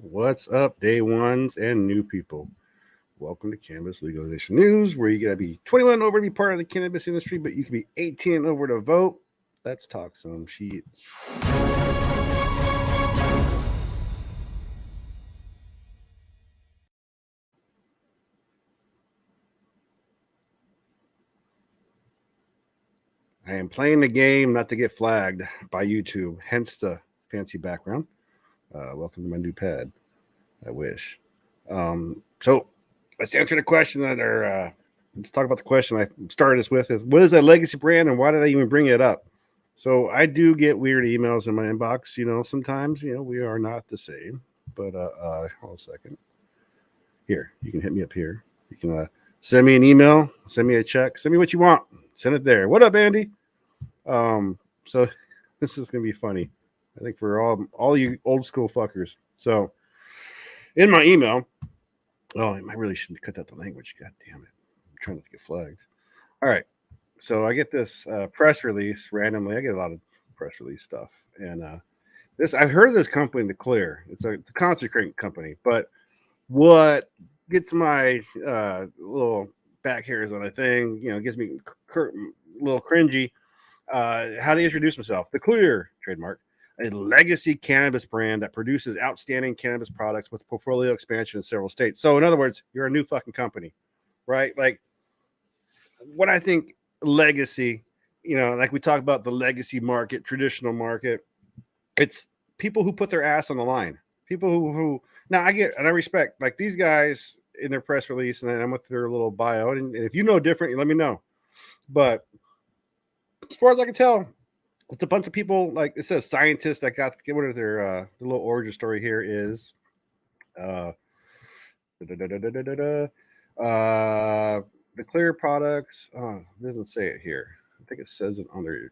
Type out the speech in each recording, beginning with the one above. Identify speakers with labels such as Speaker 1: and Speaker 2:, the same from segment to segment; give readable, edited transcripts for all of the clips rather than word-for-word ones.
Speaker 1: What's up, day ones and new people? Welcome to Cannabis Legalization News, where you gotta be 21 and over to be part of the cannabis industry, but you can be 18 and over to vote. Let's talk some shit. I am playing the game not to get flagged by YouTube, hence the fancy background. Welcome to my new pad. I wish. So let's answer the question let's talk about the question I started this with is what is a legacy brand and why did I even bring it up? So I do get weird emails in my inbox, sometimes, we are not the same. But hold on a second. Here, you can hit me up here. You can send me an email, send me a check, send me what you want. Send it there. What up, Andy? So this is gonna be funny. I think for all you old school fuckers. So in my email, oh, I really shouldn't cut out the language. God damn it. I'm trying not to get flagged. All right. So I get this press release randomly. I get a lot of press release stuff. And this I've heard of this company, The Clear. It's a concentrate company. But what gets my little back hairs on a thing, gets me a little cringy. How to introduce myself. The Clear, trademark, a legacy cannabis brand that produces outstanding cannabis products with portfolio expansion in several states. So, in other words, you're a new fucking company, right? Like, what I think legacy, like we talk about the legacy market, traditional market, it's people who put their ass on the line. People who now I get and I respect like these guys in their press release, and I'm with their little bio. And if you know different, you let me know. But as far as I can tell, it's a bunch of people like it says scientists that got what is their the little origin story here is uh uh the clear products it doesn't say it here. I think it says it on their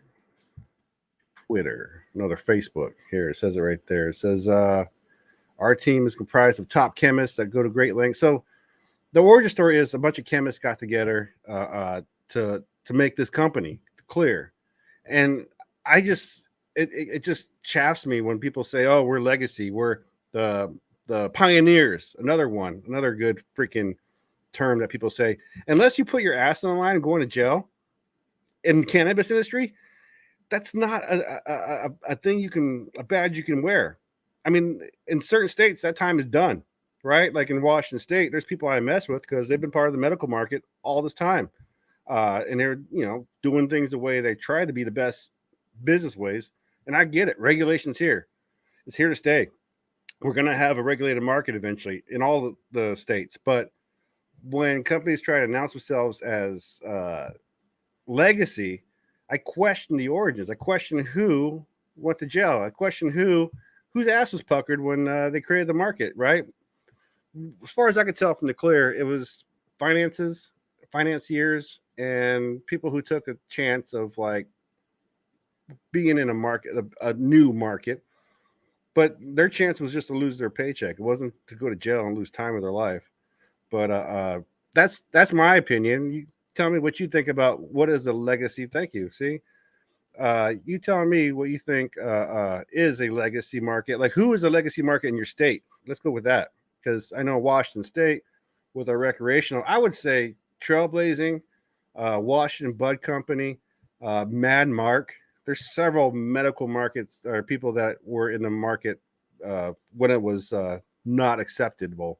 Speaker 1: Twitter, no, their Facebook. Here it says it right there. It says our team is comprised of top chemists that go to great lengths. So the origin story is a bunch of chemists got together to make this company clear. And I just it just chaffs me when people say, "Oh, we're legacy, we're the pioneers." Another good freaking term that people say. Unless you put your ass on the line and going to jail in the cannabis industry, that's not a thing a badge you can wear. I mean, in certain states, that time is done, right? Like in Washington State, there's people I mess with because they've been part of the medical market all this time. And they're doing things the way they try to be the best business ways. And I get it. Regulations here. It's here to stay. We're going to have a regulated market eventually in all the states. But when companies try to announce themselves as legacy, I question the origins. I question who went to jail. I question whose ass was puckered when they created the market. Right. As far as I could tell from the clear, it was financiers, and people who took a chance of like being in a market, a new market, but their chance was just to lose their paycheck. It wasn't to go to jail and lose time of their life. But that's my opinion. You tell me what you think about what is a legacy. Thank you. See, you tell me what you think is a legacy market. Like, who is a legacy market in your state? Let's go with that, because I know Washington State with our recreational. I would say Trailblazing, Washington Bud Company, Mad Mark. There's several medical markets or people that were in the market when it was not acceptable.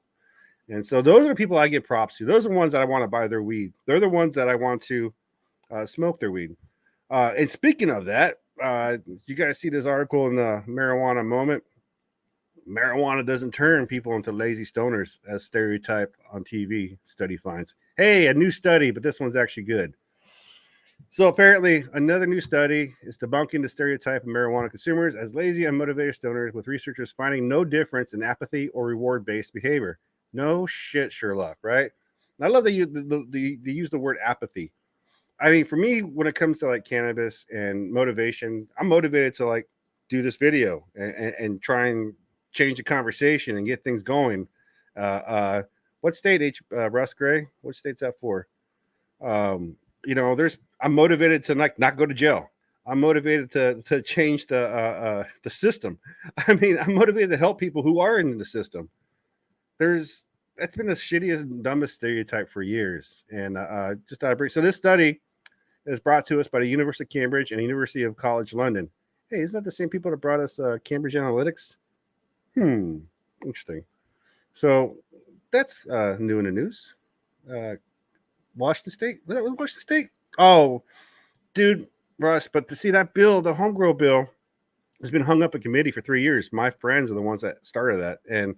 Speaker 1: And so those are the people I give props to. Those are the ones that I want to buy their weed. They're the ones that I want to smoke their weed. And speaking of that, you guys see this article in the Marijuana Moment? Marijuana doesn't turn people into lazy stoners, as stereotype on TV study finds. Hey, a new study, but this one's actually good. So apparently, another new study is debunking the stereotype of marijuana consumers as lazy, unmotivated stoners, with researchers finding no difference in apathy or reward-based behavior. No shit, Sherlock, right? And I love that they use the word apathy. I mean, for me, when it comes to like cannabis and motivation, I'm motivated to like do this video and try and change the conversation and get things going. What state, Russ Gray? What state's that for? Um, there's I'm motivated to not go to jail. I'm motivated to change the system. I mean, I'm motivated to help people who are in the system. That's been the shittiest and dumbest stereotype for years. And just out of brief, so this study is brought to us by the University of Cambridge and the University of College London. Hey, isn't that the same people that brought us Cambridge Analytics? Interesting. So that's new in the news. Washington State. Was that Washington State? Oh, dude, Russ. But to see that bill, the home grow bill, has been hung up in committee for 3 years. My friends are the ones that started that, and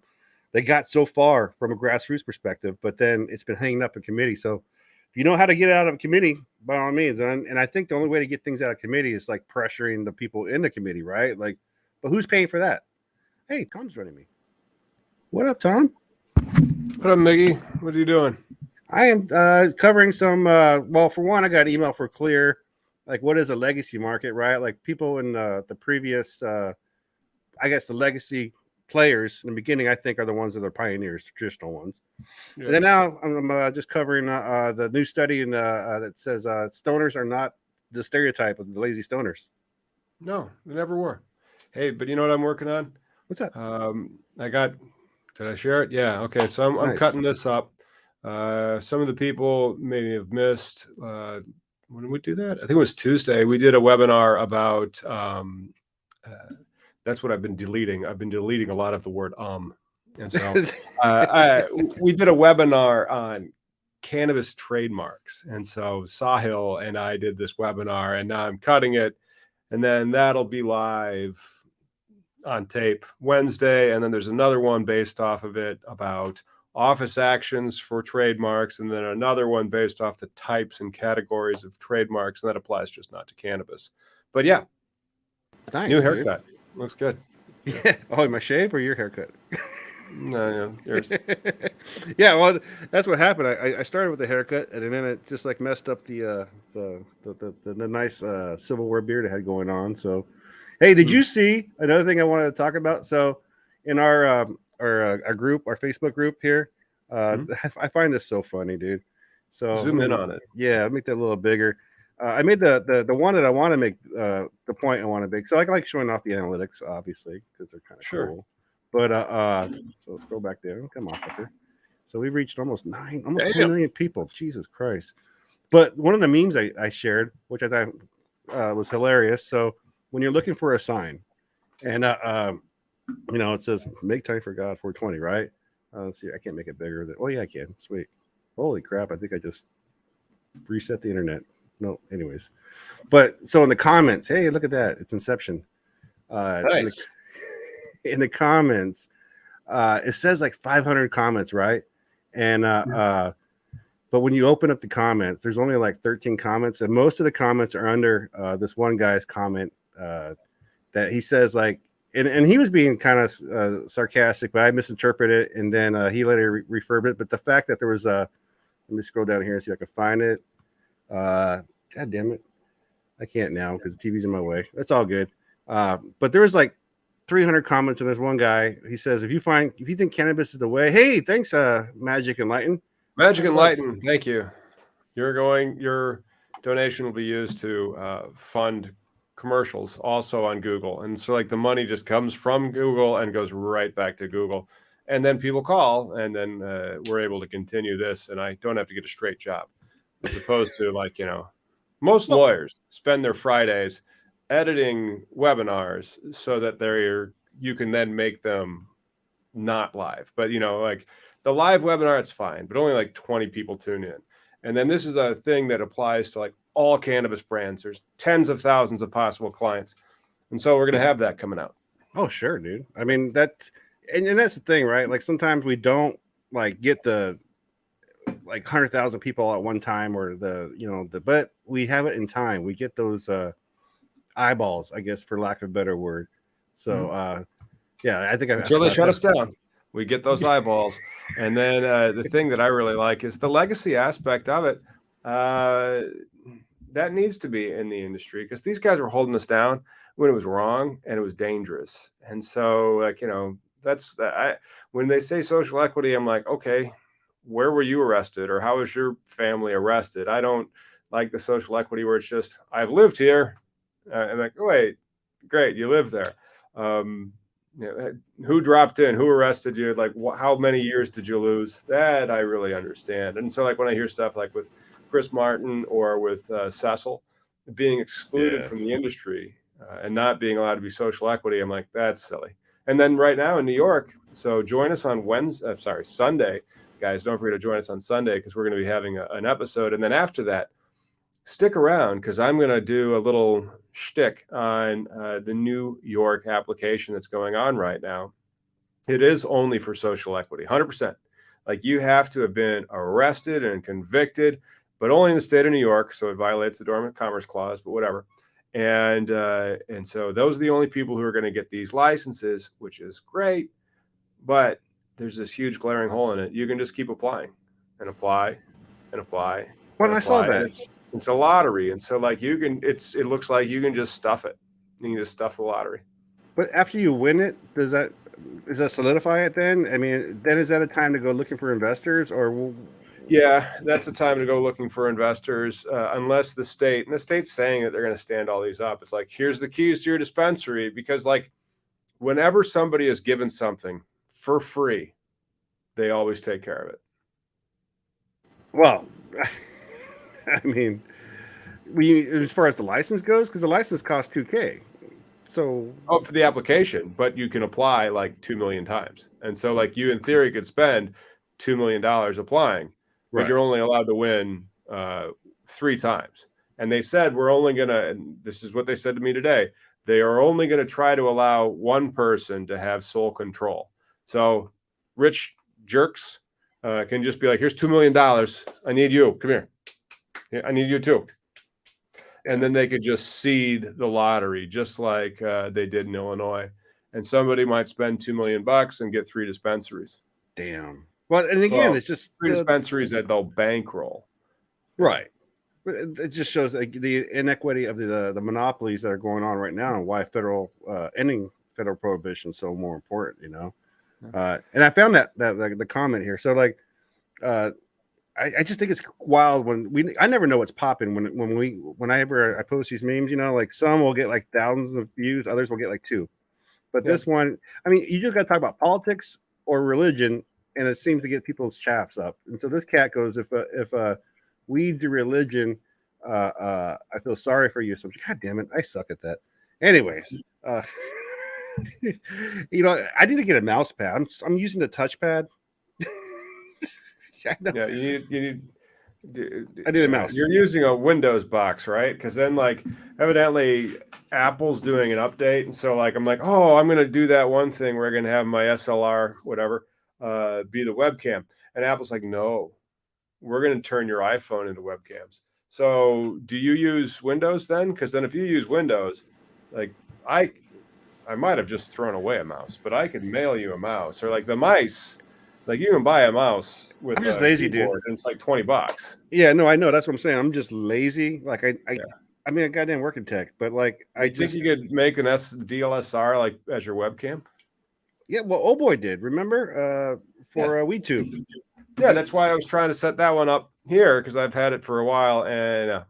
Speaker 1: they got so far from a grassroots perspective, but then it's been hanging up in committee. So if you know how to get it out of a committee, by all means. And I think the only way to get things out of committee is like pressuring the people in the committee, right? Like, but who's paying for that? Hey, Tom's running me. What up, Tom?
Speaker 2: What up, Miggy? What are you doing?
Speaker 1: I am covering some. Well, for one, I got an email for Clear. Like, what is a legacy market, right? Like people in the previous, I guess the legacy players in the beginning, I think, are the ones that are pioneers, traditional ones. Yeah. And then now I'm just covering the new study that says stoners are not the stereotype of the lazy stoners.
Speaker 2: No, they never were. Hey, but you know what I'm working on?
Speaker 1: What's that?
Speaker 2: Did I share it? Yeah. Okay. So I'm cutting this up. Some of the people maybe have missed. When did we do that? I think it was Tuesday. We did a webinar about. That's what I've been deleting. I've been deleting a lot of the word and so we did a webinar on cannabis trademarks, and so Sahil and I did this webinar, and now I'm cutting it, and then that'll be live on tape Wednesday, and then there's another one based off of it about office actions for trademarks, and then another one based off the types and categories of trademarks, and that applies just not to cannabis. But yeah,
Speaker 1: nice,
Speaker 2: new haircut. Dude. Looks good.
Speaker 1: Yeah. Oh, my shave or your haircut?
Speaker 2: No, yours.
Speaker 1: Yeah, well, that's what happened. I started with the haircut, and then it just like messed up the nice Civil War beard I had going on. So, hey, did you see another thing I wanted to talk about? So, in our group, our Facebook group here, I find this so funny, dude. So
Speaker 2: zoom in on it.
Speaker 1: Yeah, I'll make that a little bigger. I made the one that I want to make the point I want to make. So I like showing off the analytics, obviously, because they're kind of cool. But so let's go back there. Come on, fucker. So we've reached almost 10 million people. Jesus Christ. But one of the memes I shared, which I thought was hilarious. So when you're looking for a sign, and it says "Make time for God 420," right? Let's see. I can't make it bigger. Oh yeah, I can. Sweet. Holy crap! I think I just reset the internet. No, anyways. But so in the comments, hey, look at that. It's Inception.
Speaker 2: Nice.
Speaker 1: In the comments, it says like 500 comments, right? And but when you open up the comments, there's only like 13 comments, and most of the comments are under this one guy's comment that he says like, and he was being kind of sarcastic, but I misinterpreted it, and then he later refurbed it. But the fact that there was let me scroll down here and see if I can find it. God damn it, I can't now because the TV's in my way. That's all good. But there was like 300 comments, and there's one guy. He says, if you think cannabis is the way, hey, thanks, Magic Enlighten.
Speaker 2: Magic Enlighten, thank you. Your donation will be used to fund commercials also on Google, and so like the money just comes from Google and goes right back to Google, and then people call, and then we're able to continue this, and I don't have to get a straight job, as opposed to like most lawyers spend their Fridays editing webinars so that you can then make them not live. But like the live webinar, it's fine, but only like 20 people tune in. And then this is a thing that applies to like all cannabis brands. There's tens of thousands of possible clients. And so we're going to have that coming out.
Speaker 1: Oh, sure, dude. I mean, and that's the thing, right? Like sometimes we don't like get the like 100,000 people at one time, or but we have it in time. We get those eyeballs, I guess, for lack of a better word. So yeah, I think
Speaker 2: until they shut us down, we get those eyeballs. And then the thing that I really like is the legacy aspect of it. That needs to be in the industry, because these guys were holding us down when it was wrong and it was dangerous. And so like when they say social equity, I'm like, okay, where were you arrested, or how was your family arrested? I don't like the social equity where it's just, I've lived here I'm like, oh, wait, great, you live there. Who dropped in? Who arrested you? Like, how many years did you lose? That I really understand. And so, like, when I hear stuff like with Chris Martin or with Cecil being excluded from the industry and not being allowed to be social equity, I'm like, that's silly. And then right now in New York, so join us on Sunday, guys. Don't forget to join us on Sunday because we're going to be having an episode. And then after that, stick around because I'm going to do a little shtick on the New York application that's going on right now. It is only for social equity, 100%. Like you have to have been arrested and convicted, but only in the state of New York. So it violates the Dormant Commerce Clause, but whatever. And so those are the only people who are going to get these licenses, which is great. But there's this huge glaring hole in it. You can just keep applying and apply and apply.
Speaker 1: When I saw that.
Speaker 2: It's a lottery, and so like it looks like you can just stuff it. You can just stuff the lottery.
Speaker 1: But after you win it, does that solidify it then? I mean, then is that a time to go looking for investors or?
Speaker 2: Yeah, that's the time to go looking for investors, unless the state's saying that they're going to stand all these up. It's like, here's the keys to your dispensary, because like whenever somebody is given something for free, they always take care of it.
Speaker 1: Well, I mean, as far as the license goes, because the license costs $2,000. So
Speaker 2: for the application, but you can apply like 2 million times, and so like you in theory could spend $2 million applying, but you're only allowed to win 3 times. And they said we're only gonna. And this is what they said to me today. They are only going to try to allow one person to have sole control. So rich jerks can just be like, here's $2 million. I need you. Come here. Yeah, I need you too. And then they could just seed the lottery, just like they did in Illinois. And somebody might spend $2 million and get 3 dispensaries.
Speaker 1: Damn. Well, and again, it's just
Speaker 2: 3 dispensaries that they'll bankroll.
Speaker 1: Right. It just shows the inequity of the monopolies that are going on right now, and why ending federal prohibition is so more important, you know. And I found that the comment here. So like, I just think it's wild when I never know what's popping whenever I post these memes, you know, like some will get like thousands of views, others will get like 2. But this one, I mean, you just got to talk about politics or religion, and it seems to get people's chaffs up. And so this cat goes, if weed's a religion, I feel sorry for you. So God damn it, I suck at that. Anyways, you know, I need to get a mouse pad. I'm using the touchpad.
Speaker 2: Yeah, you need.
Speaker 1: I need a mouse.
Speaker 2: You're using a Windows box, right? Because then, like, evidently, Apple's doing an update, and so, like, I'm like, oh, I'm going to do that one thing where I'm going to have my SLR, whatever, be the webcam, and Apple's like, no, we're going to turn your iPhone into webcams. So, do you use Windows then? Because then, if you use Windows, like, I might have just thrown away a mouse, but I could mail you a mouse, or like the mice. Like you can buy a mouse with.
Speaker 1: I'm just lazy, dude.
Speaker 2: And it's like $20.
Speaker 1: Yeah, no, I know. That's what I'm saying. I'm just lazy. Like I mean, I goddamn work in tech, but like I
Speaker 2: think you could make an DLSR like as your webcam.
Speaker 1: Yeah, well, Oh Boy did. Remember for WeTube.
Speaker 2: Yeah, that's why I was trying to set that one up here because I've had it for a while, and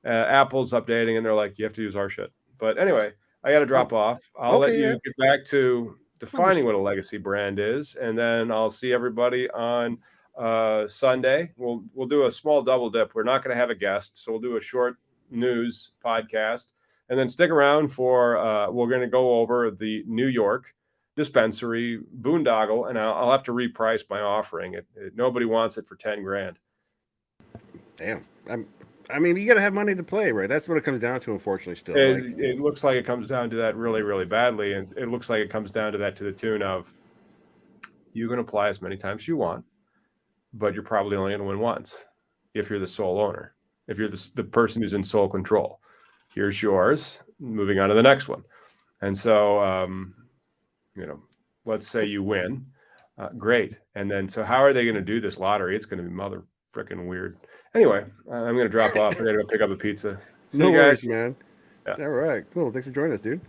Speaker 2: Apple's updating, and they're like, you have to use our shit. But anyway, I got to drop off. I'll let you get back to defining what a legacy brand is, and then I'll see everybody on Sunday. We'll do a small double dip. We're not going to have a guest, so we'll do a short news podcast, and then stick around for we're going to go over the New York dispensary boondoggle, and I'll have to reprice my offering. Nobody wants it for $10,000.
Speaker 1: Damn. I mean, you got to have money to play, right? That's what it comes down to, unfortunately, still.
Speaker 2: It looks like it comes down to that really, really badly. And it looks like it comes down to that to the tune of you can apply as many times as you want, but you're probably only going to win once if you're the sole owner, if you're the person who's in sole control. Here's yours. Moving on to the next one. And so, you know, let's say you win. Great. And then, so how are they going to do this lottery? It's going to be mother freaking weird. Anyway, I'm going to drop off. I got to go pick up a pizza.
Speaker 1: No worries, man. Yeah. All right. Cool. Thanks for joining us, dude.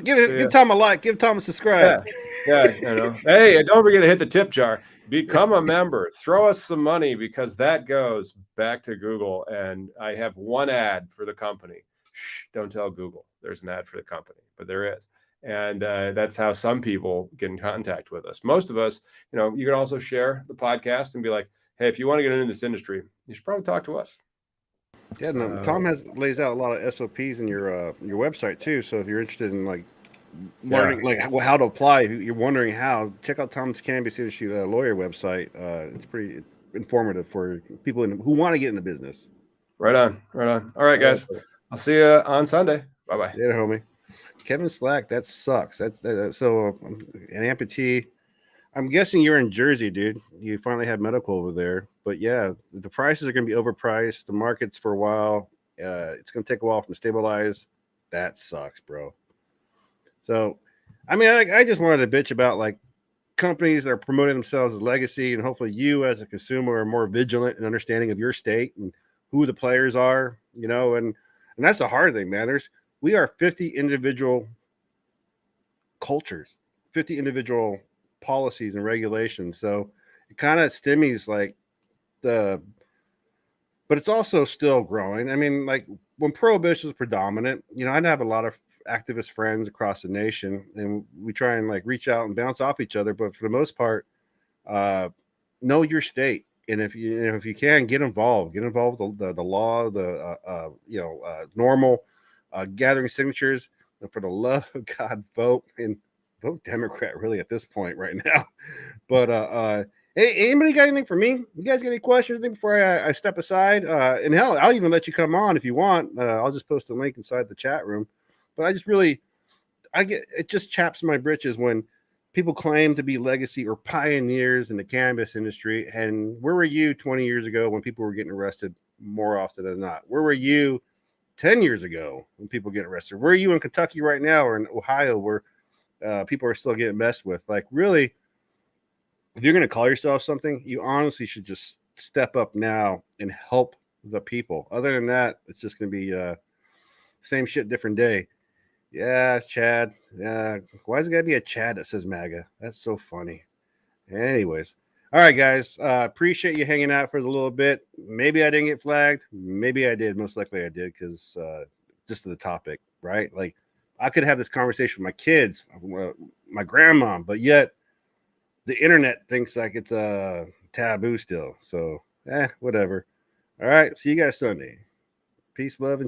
Speaker 1: Give Tom a like. Give Tom a subscribe.
Speaker 2: Yeah, I know. Hey, don't forget to hit the tip jar. Become a member. Throw us some money because that goes back to Google. And I have one ad for the company. shh, don't tell Google there's an ad for the company, but there is. And that's how some people get in contact with us. Most of us, you can also share the podcast and be like, hey, if you want to get into this industry, you should probably talk to us.
Speaker 1: Yeah, no, Tom lays out a lot of SOPs in your website too. So if you're interested in like learning like how to apply, you're wondering how, check out Tom's Cannabis Industry Lawyer website. It's pretty informative for people who want to get into business.
Speaker 2: Right on. All right, guys. I'll see you on Sunday. Bye-bye.
Speaker 1: Yeah, homie. Kevin Slack, that sucks. So an amputee. I'm guessing you're in Jersey, dude. You finally have medical over there. But yeah, the prices are going to be overpriced. The market's for a while. It's going to take a while to stabilize. That sucks, bro. So, I mean, I just wanted to bitch about like companies that are promoting themselves as legacy, and hopefully you as a consumer are more vigilant and understanding of your state and who the players are, and that's the hard thing, man. We are 50 individual cultures, 50 individual policies and regulations. So it kind of stymies like but it's also still growing. I mean, like when prohibition was predominant, I'd have a lot of activist friends across the nation, and we try and like reach out and bounce off each other. But for the most part, know your state, and if you can, get involved with the law, normal gathering signatures, and for the love of God, vote Democrat really at this point right now. But hey, anybody got anything for me? You guys got any questions before I step aside? And hell, I'll even let you come on if you want. I'll just post a link inside the chat room. But it just chaps my britches when people claim to be legacy or pioneers in the cannabis industry. And where were you 20 years ago when people were getting arrested more often than not? Where were you 10 years ago when people get arrested? Where are you in Kentucky right now or in Ohio where people are still getting messed with? Like, really, if you're going to call yourself something, you honestly should just step up now and help the people. Other than that, it's just going to be same shit, different day. Yeah, it's Chad. Yeah, why is it got to be a Chad that says MAGA? That's so funny. Anyways, all right, guys. Appreciate you hanging out for a little bit. Maybe I didn't get flagged. Maybe I did. Most likely I did because just to the topic, right? Like I could have this conversation with my kids, my grandma, but yet the internet thinks like it's a taboo still. So, whatever. All right. See you guys Sunday. Peace, love, and